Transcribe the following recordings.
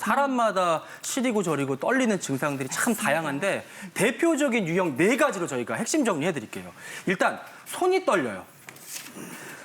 사람마다 시리고 저리고 떨리는 증상들이 참 다양한데 대표적인 유형 4가지로 저희가 핵심 정리해드릴게요. 일단 손이 떨려요.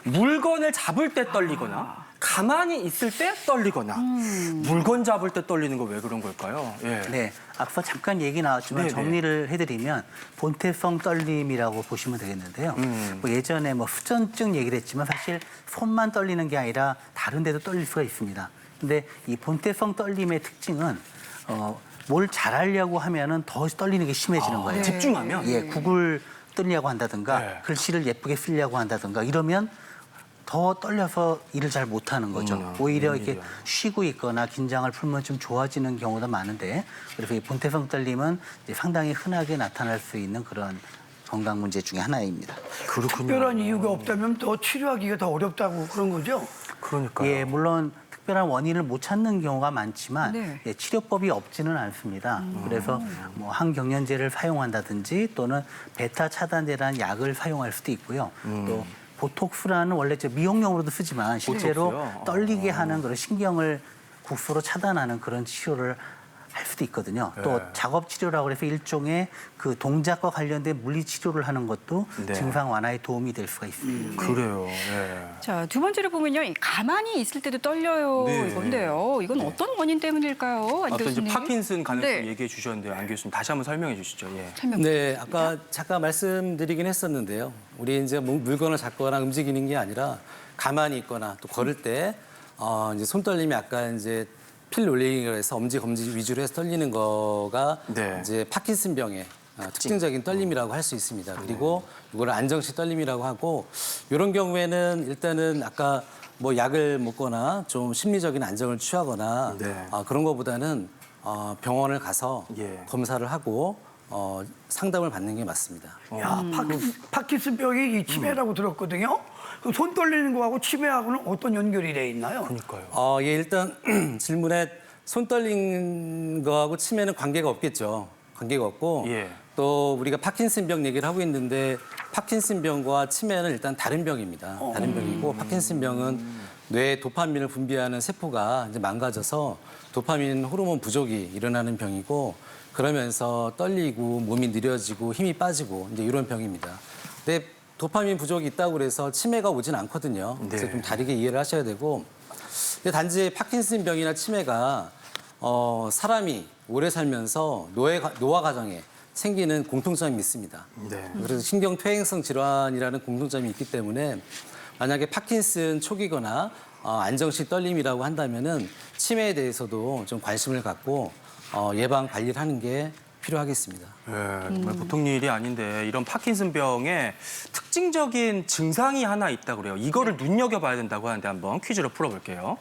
물건을 잡을 때 떨리거나 가만히 있을 때 떨리거나 물건 잡을 때 떨리는 거 왜 그런 걸까요? 예. 네, 앞서 잠깐 얘기 나왔지만 네네. 정리를 해드리면 본태성 떨림이라고 보시면 되겠는데요. 뭐 예전에 뭐 후전증 얘기를 했지만 사실 손만 떨리는 게 아니라 다른 데도 떨릴 수가 있습니다. 근데 이 본태성 떨림의 특징은 뭘 잘하려고 하면은 더 떨리는 게 심해지는 거예요. 집중하면? 예, 국을 뜨려고 한다든가 네. 글씨를 예쁘게 쓰려고 한다든가 이러면 더 떨려서 일을 잘 못하는 거죠. 오히려 이렇게 쉬고 있거나 긴장을 풀면 좀 좋아지는 경우도 많은데 그래서 이 본태성 떨림은 이제 상당히 흔하게 나타날 수 있는 그런 건강 문제 중에 하나입니다. 그렇군요. 특별한 이유가 없다면 더 치료하기가 더 어렵다고 그런 거죠? 그러니까요. 예, 물론 특별한 원인을 못 찾는 경우가 많지만 네. 예, 치료법이 없지는 않습니다. 그래서 뭐 항경련제를 사용한다든지 또는 베타 차단제라는 약을 사용할 수도 있고요. 또 보톡스라는 원래 미용용으로도 쓰지만 실제로 보톡스요? 떨리게 하는 그런 신경을 국소로 차단하는 그런 치료를 할 수도 있거든요. 또 작업 치료라고 해서 일종의 그 동작과 관련된 물리 치료를 하는 것도 네. 증상 완화에 도움이 될 수가 있습니다. 그래요. 예. 자, 두 번째로 보면요. 이 가만히 있을 때도 떨려요. 네. 이건데요. 이건 어떤 원인 때문일까요? 안 아까 이제 교수님? 파킨슨 가능성 네. 얘기해 주셨는데 안 교수님 다시 한번 설명해 주시죠. 예. 설명. 네, 아까 잠깐 말씀드리긴 했었는데요. 우리 이제 물건을 잡거나 움직이는 게 아니라 가만히 있거나 또 걸을 때 이제 손떨림이 아까 이제 필 롤링을 해서 엄지 검지 위주로 해서 떨리는 거가 네. 이제 파킨슨병의 특징적인 떨림이라고 할 수 있습니다. 그리고 이거를 안정식 떨림이라고 하고 이런 경우에는 일단은 아까 뭐 약을 먹거나 좀 심리적인 안정을 취하거나 네. 그런 것보다는 병원을 가서 예. 검사를 하고 상담을 받는 게 맞습니다. 야, 파킨슨병이 이 치매라고 들었거든요. 그 손 떨리는 거하고 치매하고는 어떤 연결이 돼 있나요? 그러니까요. 예, 일단 질문에 손 떨린 거하고 치매는 관계가 없겠죠. 관계가 없고 예. 또 우리가 파킨슨병 얘기를 하고 있는데 파킨슨병과 치매는 일단 다른 병입니다. 다른 병이고 파킨슨병은 뇌에 도파민을 분비하는 세포가 이제 망가져서 도파민 호르몬 부족이 일어나는 병이고 그러면서 떨리고 몸이 느려지고 힘이 빠지고 이제 이런 병입니다. 근데 도파민 부족이 있다고 그래서 치매가 오진 않거든요. 그래서 네. 좀 다르게 이해를 하셔야 되고 근데 단지 파킨슨병이나 치매가 사람이 오래 살면서 노화 과정에 생기는 공통점이 있습니다. 네. 그래서 신경퇴행성 질환이라는 공통점이 있기 때문에 만약에 파킨슨 초기거나 안정식 떨림이라고 한다면은 치매에 대해서도 좀 관심을 갖고 예방 관리를 하는 게 필요하겠습니다. 예, 정말 보통 일이 아닌데 이런 파킨슨병에 특징적인 증상이 하나 있다고 그래요. 이거를 눈여겨봐야 된다고 하는데 한번 퀴즈로 풀어볼게요.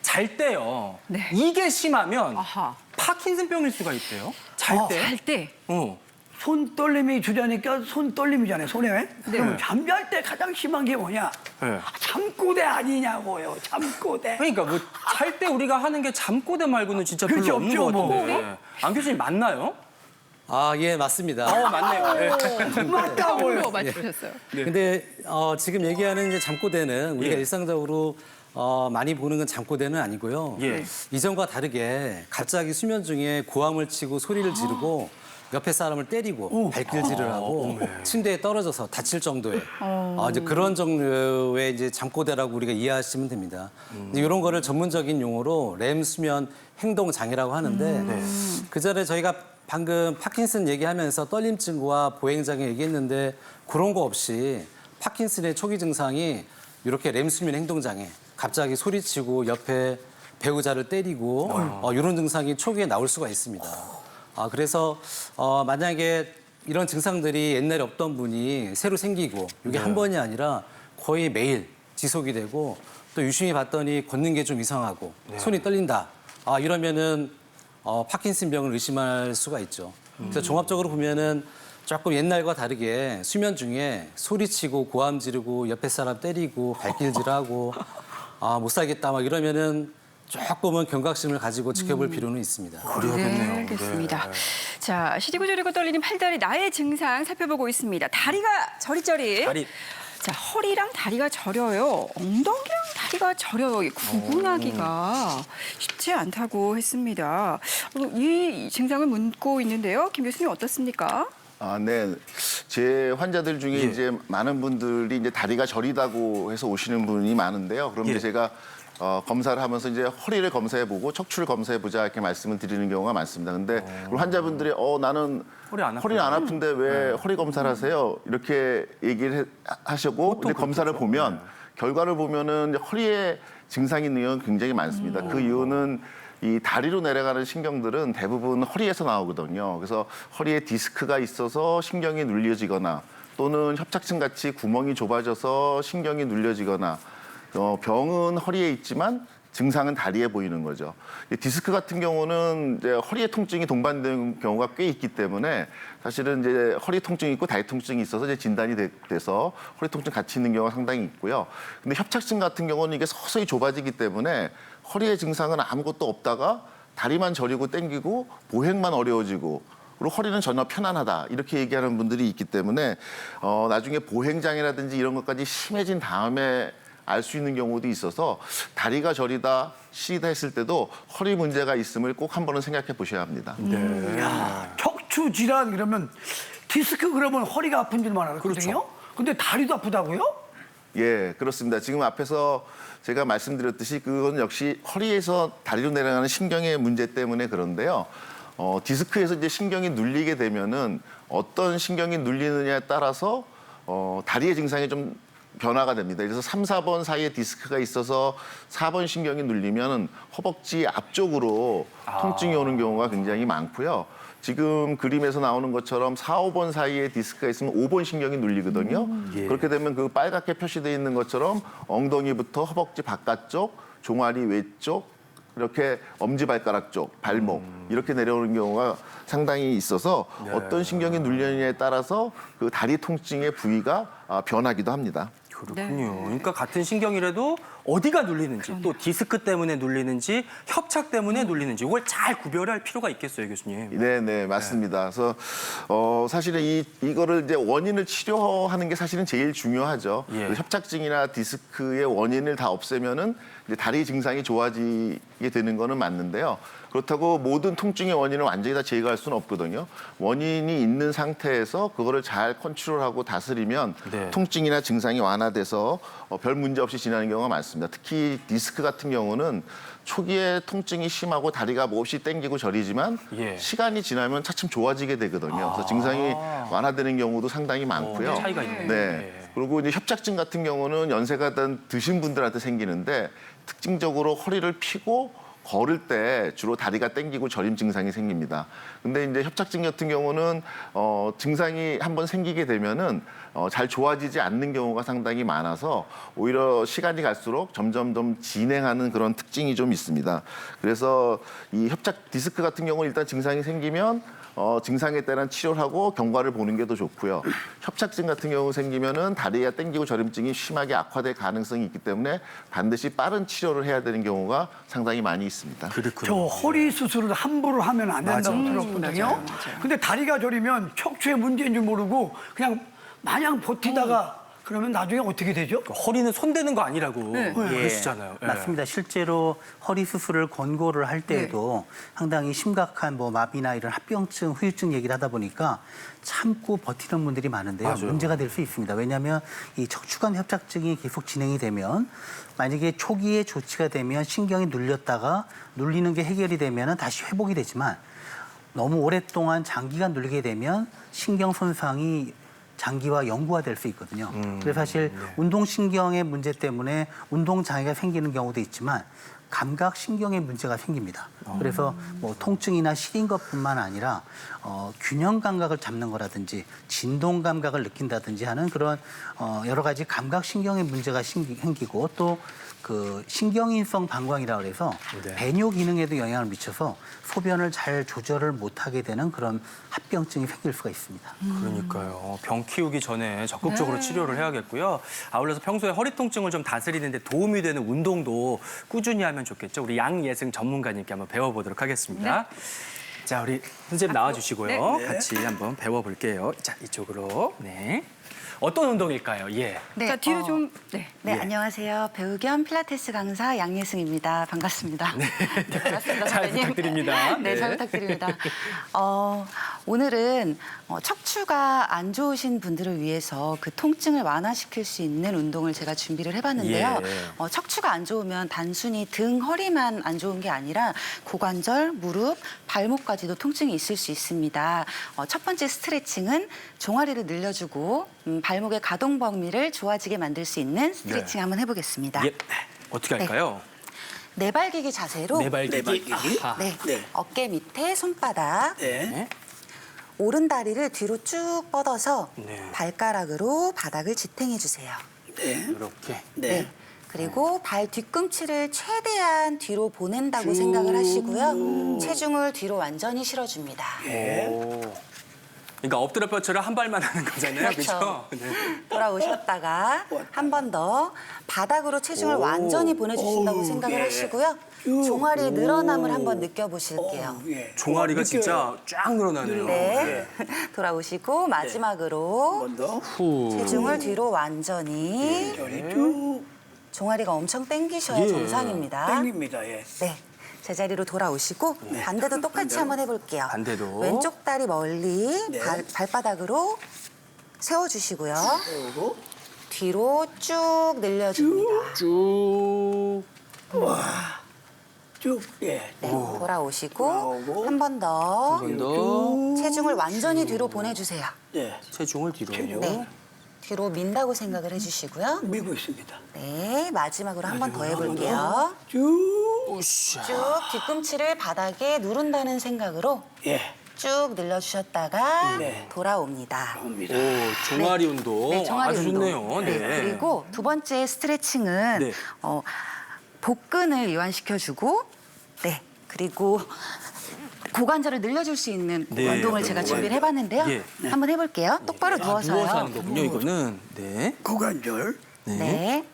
잘 때요. 네. 이게 심하면 아하. 파킨슨병일 수가 있대요. 잘 때. 잘 때. 손 떨림이 주자니까 손 떨림이잖아요, 손에. 그러면 잠잘 때 가장 심한 게 뭐냐? 네. 잠꼬대 아니냐고요, 잠꼬대. 그러니까 뭐 잘 때 우리가 하는 게 잠꼬대 말고는 진짜 별로 그렇지, 없는 없죠, 것 뭐. 같은데. 안 교수님 맞나요? 예, 맞습니다. 맞네요. 예. 맞다고요. 맞추셨어요. 근데 지금 얘기하는 이제 잠꼬대는 우리가 예. 일상적으로 많이 보는 건 잠꼬대는 아니고요. 예. 이전과 다르게 갑자기 수면 중에 고함을 치고 소리를 지르고 옆에 사람을 때리고 발길질을 하고 침대에 떨어져서 다칠 정도의 이제 그런 종류의 이제 잠꼬대라고 우리가 이해하시면 됩니다. 이제 이런 거를 전문적인 용어로 렘 수면 행동 장애라고 하는데 그 전에 저희가 방금 파킨슨 얘기하면서 떨림증과 보행장애 얘기했는데 그런 거 없이 파킨슨의 초기 증상이 이렇게 렘 수면 행동 장애, 갑자기 소리치고 옆에 배우자를 때리고 이런 증상이 초기에 나올 수가 있습니다. 그래서 만약에 이런 증상들이 옛날에 없던 분이 새로 생기고 이게 한 번이 아니라 거의 매일 지속이 되고 또 유심히 봤더니 걷는 게 좀 이상하고 손이 떨린다. 이러면은 파킨슨병을 의심할 수가 있죠. 그래서 종합적으로 보면은 조금 옛날과 다르게 수면 중에 소리치고 고함 지르고 옆에 사람 때리고 발길질하고 못 살겠다 막 이러면은 조금은 경각심을 가지고 지켜볼 필요는 있습니다. 그래야겠네요. 네, 알겠습니다. 자, 시리고 저리고 떨리는 팔다리 나의 증상 살펴보고 있습니다. 다리가 저리저리. 다리. 자, 허리랑 다리가 저려요. 엉덩이랑 다리가 저려요. 이 구분하기가 쉽지 않다고 했습니다. 이 증상을 묻고 있는데요. 김 교수님 어떻습니까? 아, 네. 제 환자들 중에 이제 많은 분들이 이제 다리가 저리다고 해서 오시는 분이 많은데요. 그럼 이제 제가 검사를 하면서 이제 허리를 검사해보고 척추를 검사해보자 이렇게 말씀을 드리는 경우가 많습니다. 근데 우리 환자분들이 나는 허리는 안 아픈데 왜 허리 검사를 하세요? 이렇게 얘기를 하시고 근데 검사를 보면 결과를 보면은 이제 허리에 증상이 있는 경우는 굉장히 많습니다. 그 이유는 이 다리로 내려가는 신경들은 대부분 허리에서 나오거든요. 그래서 허리에 디스크가 있어서 신경이 눌려지거나 또는 협착증 같이 구멍이 좁아져서 신경이 눌려지거나 병은 허리에 있지만 증상은 다리에 보이는 거죠. 디스크 같은 경우는 이제 허리에 통증이 동반되는 경우가 꽤 있기 때문에 사실은 이제 허리 통증이 있고 다리 통증이 있어서 이제 진단이 돼서 허리 통증 같이 있는 경우가 상당히 있고요. 근데 협착증 같은 경우는 이게 서서히 좁아지기 때문에 허리의 증상은 아무것도 없다가 다리만 저리고 땡기고 보행만 어려워지고 그리고 허리는 전혀 편안하다 이렇게 얘기하는 분들이 있기 때문에 나중에 보행장애라든지 이런 것까지 심해진 다음에 알 수 있는 경우도 있어서 다리가 저리다, 시리다 했을 때도 허리 문제가 있음을 꼭 한 번은 생각해 보셔야 합니다. 야, 척추 질환 그러면 디스크 그러면 허리가 아픈 줄만 알았거든요. 근데 다리도 아프다고요? 예, 그렇습니다. 지금 앞에서 제가 말씀드렸듯이 그건 역시 허리에서 다리로 내려가는 신경의 문제 때문에 그런데요. 디스크에서 이제 신경이 눌리게 되면은 어떤 신경이 눌리느냐에 따라서 다리의 증상이 좀 변화가 됩니다. 그래서 3, 4번 사이에 디스크가 있어서 4번 신경이 눌리면 허벅지 앞쪽으로 통증이 오는 경우가 굉장히 많고요. 지금 그림에서 나오는 것처럼 4, 5번 사이에 디스크가 있으면 5번 신경이 눌리거든요. 그렇게 되면 그 빨갛게 표시되어 있는 것처럼 엉덩이부터 허벅지 바깥쪽, 종아리 외쪽, 이렇게 엄지발가락 쪽, 발목 이렇게 내려오는 경우가 상당히 있어서 어떤 신경이 눌리느냐에 따라서 그 다리 통증의 부위가 변하기도 합니다. 그렇군요. 그러니까 같은 신경이라도 어디가 눌리는지 또 디스크 때문에 눌리는지 협착 때문에 눌리는지 이걸 잘 구별할 필요가 있겠어요, 교수님. 네, 맞습니다. 그래서 사실은 이거를 이제 원인을 치료하는 게 사실은 제일 중요하죠. 협착증이나 디스크의 원인을 다 없애면은 이제 다리 증상이 좋아지게 되는 거는 맞는데요. 그렇다고 모든 통증의 원인을 완전히 다 제거할 수는 없거든요. 원인이 있는 상태에서 그거를 잘 컨트롤하고 다스리면 통증이나 증상이 완화돼서 별 문제 없이 지나는 경우가 많습니다. 특히 디스크 같은 경우는 초기에 통증이 심하고 다리가 몹시 땡기고 저리지만 시간이 지나면 차츰 좋아지게 되거든요. 그래서 증상이 완화되는 경우도 상당히 많고요. 차이가 있네요. 네. 그리고 이제 협착증 같은 경우는 연세가 드신 분들한테 생기는데 특징적으로 허리를 펴고 걸을 때 주로 다리가 땡기고 저림 증상이 생깁니다. 근데 이제 협착증 같은 경우는 증상이 한번 생기게 되면은 잘 좋아지지 않는 경우가 상당히 많아서 오히려 시간이 갈수록 점점 진행하는 그런 특징이 좀 있습니다. 그래서 이 협착 디스크 같은 경우는 일단 증상이 생기면 증상에 따른 치료를 하고 경과를 보는 게 더 좋고요. 협착증 같은 경우 생기면은 다리가 땡기고 저림증이 심하게 악화될 가능성이 있기 때문에 반드시 빠른 치료를 해야 되는 경우가 상당히 많이 있습니다. 그렇군요. 저 허리 수술을 함부로 하면 안 된다고 들었거든요. 맞아요. 근데 다리가 저리면 척추에 문제인 줄 모르고 그냥 마냥 버티다가 그러면 나중에 어떻게 되죠? 허리는 손대는 거 아니라고 그러시잖아요. 예. 맞습니다. 실제로 허리 수술을 권고를 할 때에도 상당히 심각한 뭐 마비나 이런 합병증, 후유증 얘기를 하다 보니까 참고 버티는 분들이 많은데요. 문제가 될 수 있습니다. 왜냐하면 이 척추관 협착증이 계속 진행이 되면 만약에 초기에 조치가 되면 신경이 눌렸다가 눌리는 게 해결이 되면 다시 회복이 되지만 너무 오랫동안 장기간 눌리게 되면 신경 손상이 장기화 영구화될 수 있거든요. 그래서 사실 운동신경의 문제 때문에 운동장애가 생기는 경우도 있지만 감각신경의 문제가 생깁니다. 그래서 뭐 통증이나 시린 것뿐만 아니라 균형 감각을 잡는 거라든지 진동 감각을 느낀다든지 하는 그런 여러 가지 감각신경의 문제가 생기고 또 그 신경인성 방광이라고 해서 배뇨 기능에도 영향을 미쳐서 소변을 잘 조절을 못하게 되는 그런 합병증이 생길 수가 있습니다. 그러니까요. 병 키우기 전에 적극적으로 치료를 해야겠고요. 아울러서 평소에 허리 통증을 좀 다스리는 데 도움이 되는 운동도 꾸준히 하면 좋겠죠. 우리 양예승 전문가님께 한번 배워보도록 하겠습니다. 자, 우리 선생님 나와주시고요. 같이 한번 배워볼게요. 자, 이쪽으로. 네. 어떤 운동일까요? 예. 네, 자, 뒤로 좀 네. 네, 안녕하세요. 배우 겸 필라테스 강사 양예승입니다. 반갑습니다. 네, 반갑습니다. 잘 선배님. 부탁드립니다. 네, 잘 네. 부탁드립니다. 오늘은 척추가 안 좋으신 분들을 위해서 그 통증을 완화시킬 수 있는 운동을 제가 준비를 해봤는데요. 예. 척추가 안 좋으면 단순히 등, 허리만 안 좋은 게 아니라 고관절, 무릎, 발목까지도 통증이 있을 수 있습니다. 첫 번째 스트레칭은 종아리를 늘려주고 발목의 가동 범위를 좋아지게 만들 수 있는 스트레칭 네. 한번 해보겠습니다. 예. 어떻게 할까요? 네발기기 자세로 네발기기. 아하. 네, 네. 어깨 밑에 손바닥, 네. 오른 다리를 뒤로 쭉 뻗어서 네. 발가락으로 바닥을 지탱해 주세요. 네. 이렇게. 네. 그리고 발 뒤꿈치를 최대한 뒤로 보낸다고 생각을 하시고요. 체중을 뒤로 완전히 실어줍니다. 오. 그러니까 엎드려 뻗쳐를 한 발만 하는 거잖아요. 그렇죠. 그렇죠? 네. 돌아오셨다가 한 번 더 바닥으로 체중을 오. 완전히 보내주신다고 오, 생각을 예. 하시고요. 쭉. 종아리의 늘어남을 한번 느껴보실게요. 예. 종아리가 느껴요. 진짜 쫙 늘어나네요. 네. 돌아오시고 마지막으로 한 번 더. 후. 체중을 뒤로 완전히 저리 쭉 종아리가 엄청 당기셔야 예. 정상입니다. 당깁니다. 예. 네. 제자리로 돌아오시고 반대도 똑같이 한번 해볼게요. 반대도. 왼쪽 다리 멀리 네. 발바닥으로 세워주시고요. 세우고 뒤로 쭉 늘려줍니다. 쭉. 쭉. 예. 네, 돌아오시고 돌아오고. 한 번 더 한 번 더. 체중을 완전히 뒤로 보내주세요. 예. 체중을 뒤로. 네. 뒤로 민다고 생각을 해주시고요. 밀고 있습니다. 네, 마지막으로 한 번 더 해볼게요. 쭉. 우샤. 쭉 뒤꿈치를 바닥에 누른다는 생각으로 예. 쭉 늘려주셨다가 네. 돌아옵니다. 옵니다. 오, 종아리 운동. 네, 종아리 아주 운동. 좋네요. 네. 그리고 두 번째 스트레칭은 네. 복근을 이완시켜주고, 네, 그리고 고관절을 늘려줄 수 있는 네, 운동을 제가 준비를 해봤는데요. 예. 한번 해볼게요. 똑바로 누워서요. 누워서 하는 거군요, 이거는. 네. 고관절. 네.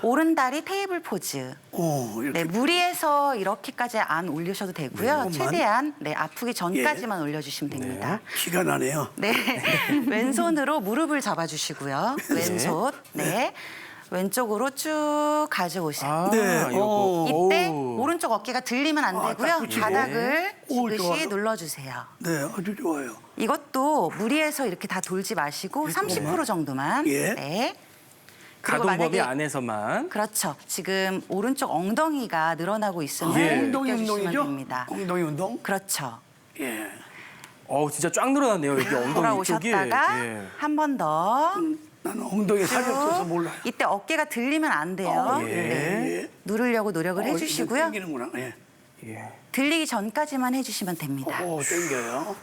오른 다리 테이블 포즈. 이렇게. 네, 무리해서 이렇게까지 안 올리셔도 되고요. 네. 최대한 아프기 전까지만 올려주시면 됩니다. 기가 나네요. 네. 왼손으로 무릎을 잡아주시고요. 왼손. 네. 왼쪽으로 쭉 가져오세요. 아, 네. 요거. 이때 오우. 오른쪽 어깨가 들리면 안 되고요. 딱 붙이고. 바닥을 오, 지그시 좋아요. 눌러주세요. 네, 아주 좋아요. 이것도 무리해서 이렇게 다 돌지 마시고 30% 정도만. 예. 네. 그리고 가동 범위 만약에 안에서만. 그렇죠. 지금 오른쪽 엉덩이가 늘어나고 있으면 예. 엉덩이 느껴주시면 운동이죠? 됩니다. 엉덩이 운동. 그렇죠. 예. 진짜 쫙 늘어났네요, 여기 엉덩이 쪽이. 돌아오셨다가 예. 한 번 더. 나는 엉덩이에 살이 없어서 몰라요. 이때 어깨가 들리면 안 돼요. 예. 네. 누르려고 노력을 해주시고요. 당기는구나. 예. 예. 들리기 전까지만 해주시면 됩니다. 당겨요.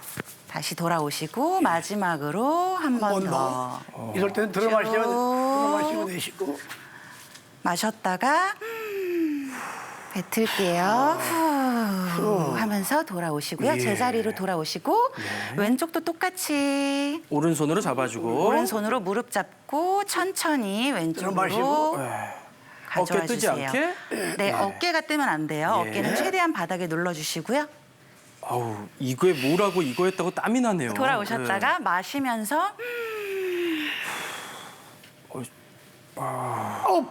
다시 돌아오시고 마지막으로 한 번 더. 이럴 때는 들어마시고 내쉬고. 마셨다가 뱉을게요. 후 하면서 돌아오시고요. 제자리로 돌아오시고 왼쪽도 똑같이 오른손으로 잡아주고. 오른손으로 무릎 잡고 천천히 왼쪽으로 들어마시고. 가져와 어깨 뜨지 주세요. 않게? 네, 어깨가 뜨면 안 돼요. 예. 어깨는 최대한 바닥에 눌러주시고요. 아우, 이거에 뭐라고 이거 했다고 땀이 나네요. 돌아오셨다가 마시면서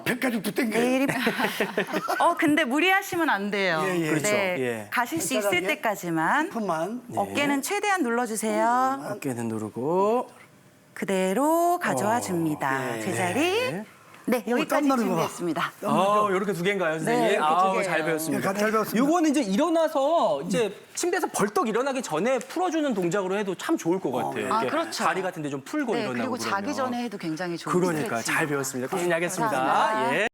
배까지도 당겨요. 내일이 근데 무리하시면 안 돼요. 예, 예. 그렇죠. 네, 예. 가실 수 있을 간단하게. 때까지만 그만. 어깨는 최대한 눌러주세요. 어깨는 누르고. 그대로 가져와 줍니다. 예. 제자리. 네, 여기까지 땀 나는 거 봐. 준비했습니다. 이렇게 두 개인가요, 선생님? 네, 이렇게 두 개예요. 잘 배웠습니다. 잘 배웠습니다. 이거는 이제 일어나서 이제 침대에서 벌떡 일어나기 전에 풀어주는 동작으로 해도 참 좋을 것 같아요. 아, 이렇게 그렇죠. 다리 같은 데 좀 풀고 네, 일어나고 그리고 자기 그러면. 전에 해도 굉장히 좋은 그러니까 스트레칭. 잘 배웠습니다. 꾸준히 하겠습니다. 감사합니다. 예.